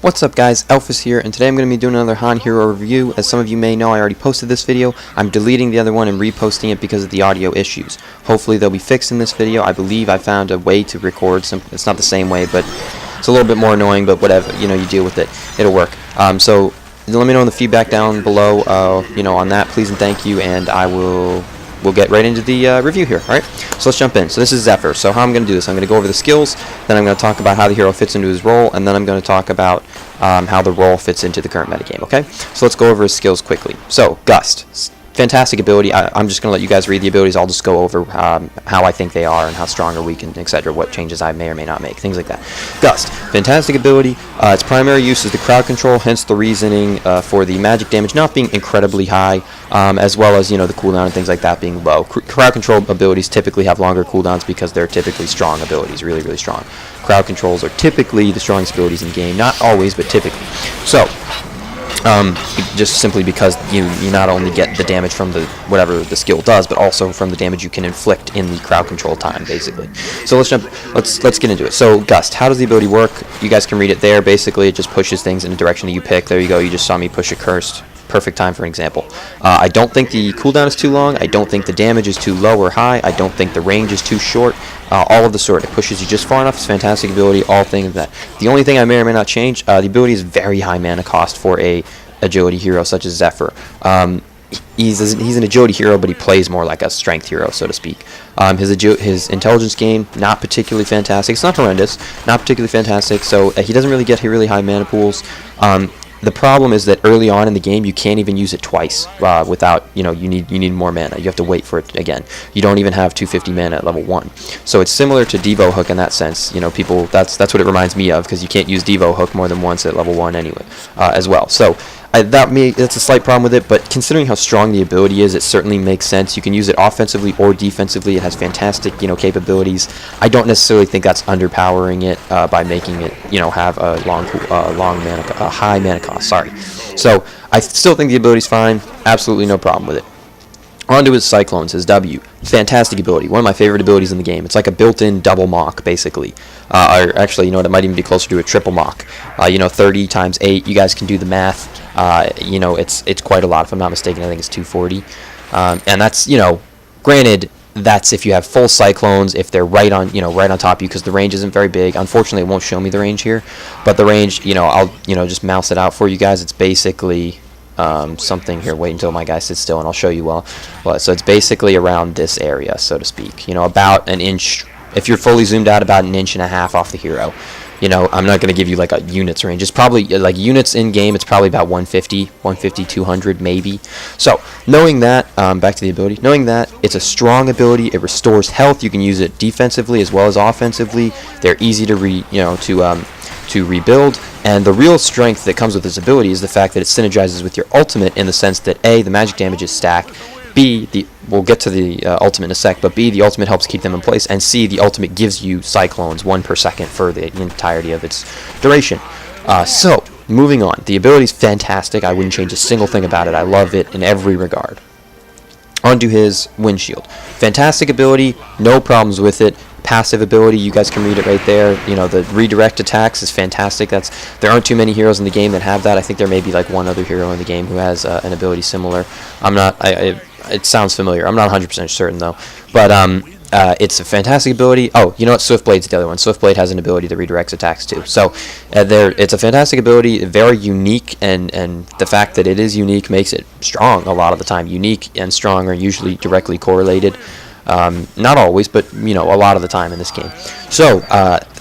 What's up guys, Elfis here, and today I'm going to be doing another Han Hero review. As some of you may know, I already posted this video. I'm deleting the other one and reposting it because of the audio issues. Hopefully they'll be fixed in this video. I believe I found a way to record some. It's not the same way, but it's a little bit more annoying, but whatever, you know, you deal with it. It'll work. So let me know in the feedback down below, you know, on that, please and thank you, and we'll get right into the review here. Alright, so let's jump in. So this is Zephyr. So how I'm going to do this, I'm going to go over the skills, then I'm going to talk about how the hero fits into his role, and then I'm going to talk about how the role fits into the current metagame, okay? So let's go over his skills quickly. So, Gust. Fantastic ability. I'm just going to let you guys read the abilities. I'll just go over how I think they are and how strong or weak and etc. What changes I may or may not make. Things like that. Gust. Fantastic ability. Its primary use is the crowd control, hence the reasoning for the magic damage not being incredibly high, as well as, you know, the cooldown and things like that being low. Crowd control abilities typically have longer cooldowns because they're typically strong abilities, really, really strong. Crowd controls are typically the strongest abilities in the game. Not always, but typically. So, just simply because you not only get the damage from the whatever the skill does, but also from the damage you can inflict in the crowd control time, basically. So let's get into it. So Gust, how does the ability work? You guys can read it there. Basically, it just pushes things in the direction that you pick. There you go. You just saw me push a cursed. Perfect time for an example. I don't think the cooldown is too long. I don't think the damage is too low or high. I don't think the range is too short. All of the sort. It pushes you just far enough. It's fantastic ability. All things of that. The only thing I may or may not change, the ability is very high mana cost for a agility hero such as Zephyr. He's an agility hero, but he plays more like a strength hero, so to speak. His intelligence gain, not particularly fantastic. It's not horrendous, not particularly fantastic. So he doesn't really get really high mana pools. The problem is that early on in the game you can't even use it twice without, you know, you need more mana. You have to wait for it again. You don't even have 250 mana at level 1. So it's similar to Devo Hook in that sense. You know, people that's what it reminds me of, because you can't use Devo Hook more than once at level 1 anyway, as well. So that's a slight problem with it, but considering how strong the ability is, it certainly makes sense. You can use it offensively or defensively. It has fantastic, you know, capabilities. I don't necessarily think that's underpowering it by making it, you know, have a high mana cost. Sorry. So I still think the ability's fine. Absolutely no problem with it. On to his Cyclones, his W. Fantastic ability. One of my favorite abilities in the game. It's like a built-in double mock, basically. Or actually, you know what, it might even be closer to a triple mock. You know, 30 times 8. You guys can do the math. You know, it's quite a lot. If I'm not mistaken, I think it's 240. And that's, you know, granted, that's if you have full Cyclones, if they're right on top of you, because the range isn't very big. Unfortunately, it won't show me the range here. But the range, you know, I'll, you know, just mouse it out for you guys. It's basically something here. Wait until my guy sits still and I'll show you well. So it's basically around this area, so to speak. You know, about an inch. If you're fully zoomed out, about an inch and a half off the hero. You know, I'm not going to give you like a units range. It's probably like units in game. It's probably about 150, 200 maybe. So knowing that, back to the ability. Knowing that it's a strong ability, it restores health. You can use it defensively as well as offensively. They're easy to to rebuild, and the real strength that comes with this ability is the fact that it synergizes with your ultimate in the sense that A, the magic damage is stacked, B, we'll get to the ultimate in a sec, but B, the ultimate helps keep them in place, and C, the ultimate gives you Cyclones 1 per second for the entirety of its duration. So, moving on. The ability is fantastic. I wouldn't change a single thing about it. I love it in every regard. Onto his Windshield. Fantastic ability, no problems with it. Passive ability, you guys can read it right there. You know, the redirect attacks is fantastic. There aren't too many heroes in the game that have that. I think there may be like one other hero in the game who has an ability similar. It sounds familiar. I'm not 100% certain though. But it's a fantastic ability. Oh, you know what? Swiftblade's the other one. Swiftblade has an ability that redirects attacks too. So it's a fantastic ability, very unique, and the fact that it is unique makes it strong a lot of the time. Unique and strong are usually directly correlated. Not always, but, you know, a lot of the time in this game. So,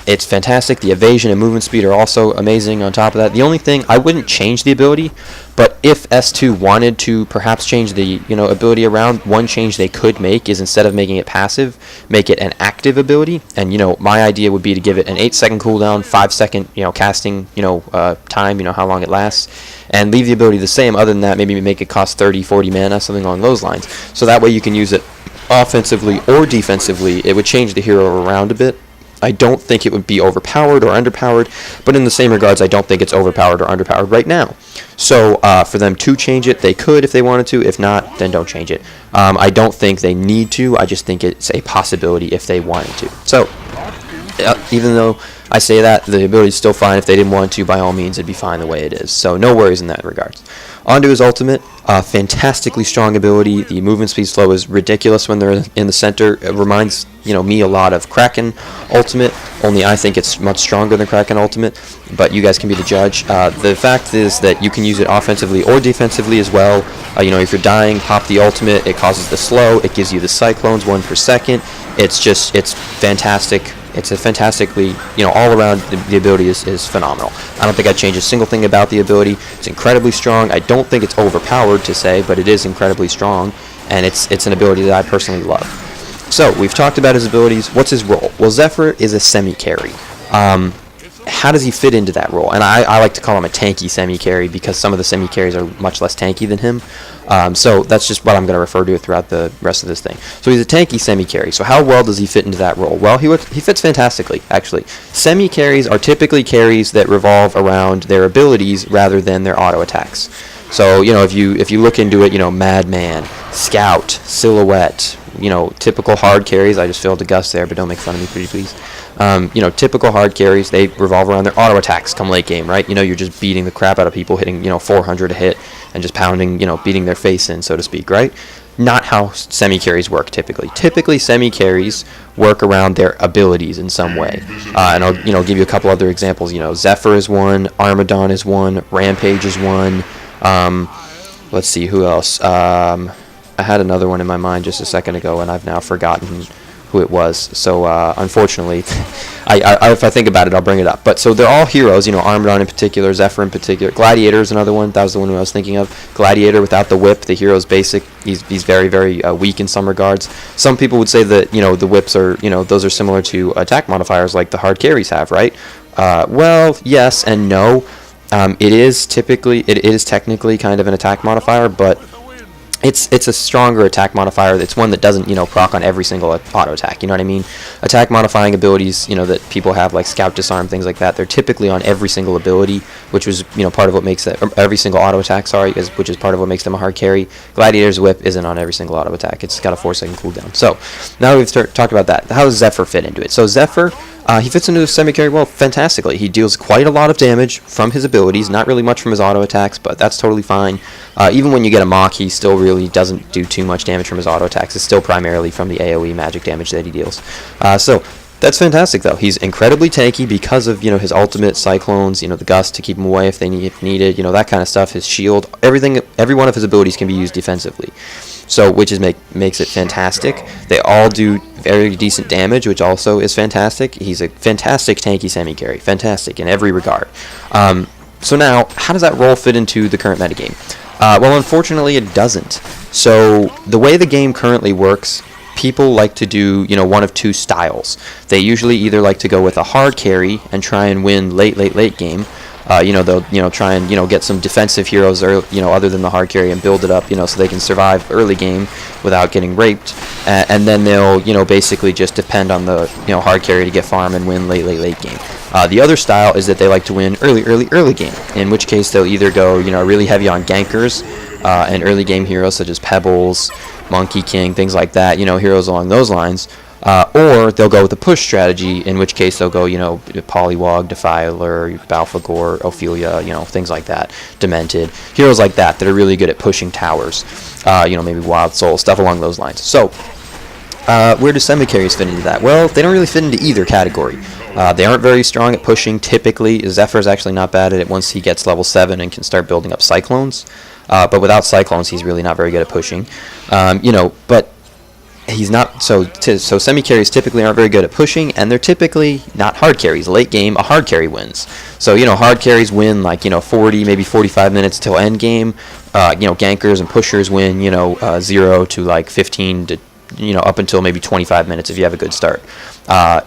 it's fantastic. The evasion and movement speed are also amazing on top of that. The only thing, I wouldn't change the ability, but if S2 wanted to perhaps change the, you know, ability around, one change they could make is instead of making it passive, make it an active ability. And, you know, my idea would be to give it an 8-second cooldown, 5-second, you know, casting, you know, time, you know, how long it lasts, and leave the ability the same. Other than that, maybe make it cost 30, 40 mana, something along those lines. So that way you can use it offensively or defensively. It would change the hero around a bit. I don't think it would be overpowered or underpowered, but in the same regards, I don't think it's overpowered or underpowered right now. So for them to change it, they could if they wanted to. If not, then don't change it. I don't think they need to. I just think it's a possibility if they wanted to. So even though I say that, the ability's still fine. If they didn't want to, by all means, it'd be fine the way it is. So no worries in that regards. On to his ultimate, fantastically strong ability. The movement speed slow is ridiculous when they're in the center. It reminds me a lot of Kraken ultimate, only I think it's much stronger than Kraken ultimate, but you guys can be the judge. The fact is that you can use it offensively or defensively as well. If you're dying, pop the ultimate, it causes the slow, it gives you the cyclones 1 per second. It's fantastic. It's a fantastically, all around, the ability is phenomenal. I don't think I'd change a single thing about the ability. It's incredibly strong. I don't think it's overpowered to say, but it is incredibly strong, and it's an ability that I personally love. So, we've talked about his abilities. What's his role? Well, Zephyr is a semi-carry. How does he fit into that role? And I like to call him a tanky semi-carry because some of the semi-carries are much less tanky than him. So that's just what I'm going to refer to throughout the rest of this thing. So he's a tanky semi-carry. So how well does he fit into that role? Well, he fits fantastically, actually. Semi-carries are typically carries that revolve around their abilities rather than their auto attacks. So, if you look into it, Madman, Scout, Silhouette, typical hard carries. I just failed to Gus there, but don't make fun of me, pretty please. Typical hard carries, they revolve around their auto attacks come late game, right? You're just beating the crap out of people, hitting, 400 a hit, and just pounding, beating their face in, so to speak, right? Not how semi-carries work typically. Typically, semi-carries work around their abilities in some way. And I'll give you a couple other examples. Zephyr is one, Armadon is one, Rampage is one. Let's see, who else? I had another one in my mind just a second ago, and I've now forgotten who it was. So unfortunately, if I think about it, I'll bring it up. But so they're all heroes. Armadon in particular, Zephyr in particular. Gladiator is another one. That was the one who I was thinking of. Gladiator without the whip, the hero's basic. He's very, very weak in some regards. Some people would say that the whips are those are similar to attack modifiers like the hard carries have, right? Well, yes and no. It is technically kind of an attack modifier, but it's a stronger attack modifier. It's one that doesn't proc on every single auto attack. You know what I mean? Attack modifying abilities that people have, like Scout, Disarm, things like that, they're typically on every single ability, which was part of what makes that, every single auto attack, which is part of what makes them a hard carry. Gladiator's whip isn't on every single auto attack. It's got a 4-second cooldown. So now we've talked about that. How does Zephyr fit into it? So Zephyr, he fits into the semi-carry well fantastically. He deals quite a lot of damage from his abilities, not really much from his auto attacks, but that's totally fine. Even when you get a mock, he still really doesn't do too much damage from his auto attacks. It's still primarily from the AoE magic damage that he deals. So that's fantastic, though. He's incredibly tanky because of his ultimate cyclones, the gust to keep him away if needed, that kind of stuff. His shield, every one of his abilities can be used defensively. So, which makes it fantastic. They all do very decent damage, which also is fantastic. He's a fantastic tanky semi-carry. Fantastic in every regard. So now, how does that role fit into the current metagame? Well, unfortunately, it doesn't. So, the way the game currently works, people like to do, one of two styles. They usually either like to go with a hard carry and try and win late game. They'll try and get some defensive heroes other than the hard carry and build it up so they can survive early game without getting raped, and then they'll basically just depend on the hard carry to get farm and win late game. The other style is that they like to win early game, in which case they'll either go really heavy on gankers and early game heroes such as Pebbles, Monkey King, things like that, heroes along those lines. Or they'll go with the push strategy, in which case they'll go, Poliwag, Defiler, Balfagor, Ophelia, things like that, Demented, heroes like that are really good at pushing towers, maybe Wild Soul, stuff along those lines. So, where do semi-carries fit into that? Well, they don't really fit into either category. They aren't very strong at pushing, typically. Zephyr's actually not bad at it once he gets level 7 and can start building up Cyclones, but without Cyclones, he's really not very good at pushing, but he's not, so semi-carries typically aren't very good at pushing, and they're typically not hard carries. Late game, a hard carry wins. So, hard carries win 40, maybe 45 minutes till end game. Gankers and pushers win, 0 to 15 to, up until maybe 25 minutes if you have a good start.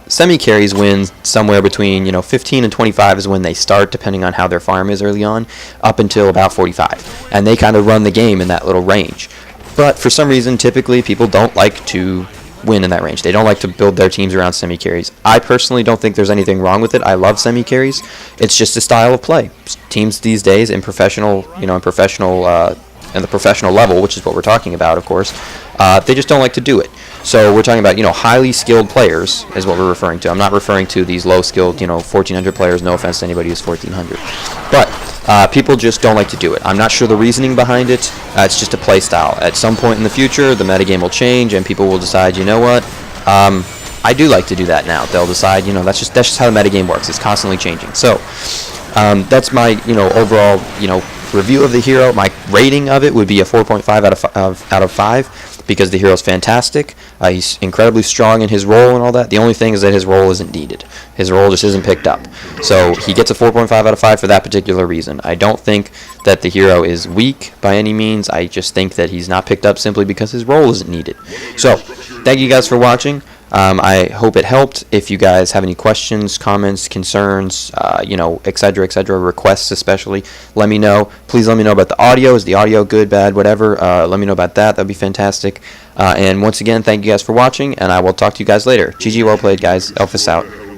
Semi-carries win somewhere between, 15 and 25 is when they start, depending on how their farm is early on, up until about 45. And they kind of run the game in that little range. But for some reason, typically, people don't like to win in that range. They don't like to build their teams around semi-carries. I personally don't think there's anything wrong with it. I love semi-carries. It's just a style of play. Teams these days in professional, and the professional level, which is what we're talking about, of course, they just don't like to do it. So we're talking about, highly skilled players is what we're referring to. I'm not referring to these low skilled, 1400 players. No offense to anybody who's 1400. But people just don't like to do it. I'm not sure the reasoning behind it. It's just a play style. At some point in the future, the metagame will change and people will decide, you know what, I do like to do that now. They'll decide, that's just how the metagame works. It's constantly changing. So that's my, overall, review of the hero. My rating of it would be a 4.5 out of 5 because the hero's fantastic. He's incredibly strong in his role and all that. The only thing is that his role isn't needed. His role just isn't picked up. So he gets a 4.5 out of 5 for that particular reason. I don't think that the hero is weak by any means. I just think that he's not picked up simply because his role isn't needed. So thank you guys for watching. I hope it helped. If you guys have any questions, comments, concerns, etc., requests especially, let me know. Please let me know about the audio. Is the audio good, bad, whatever? Let me know about that. That'd be fantastic. And once again, thank you guys for watching, and I will talk to you guys later. GG, well played, guys. Elfis out.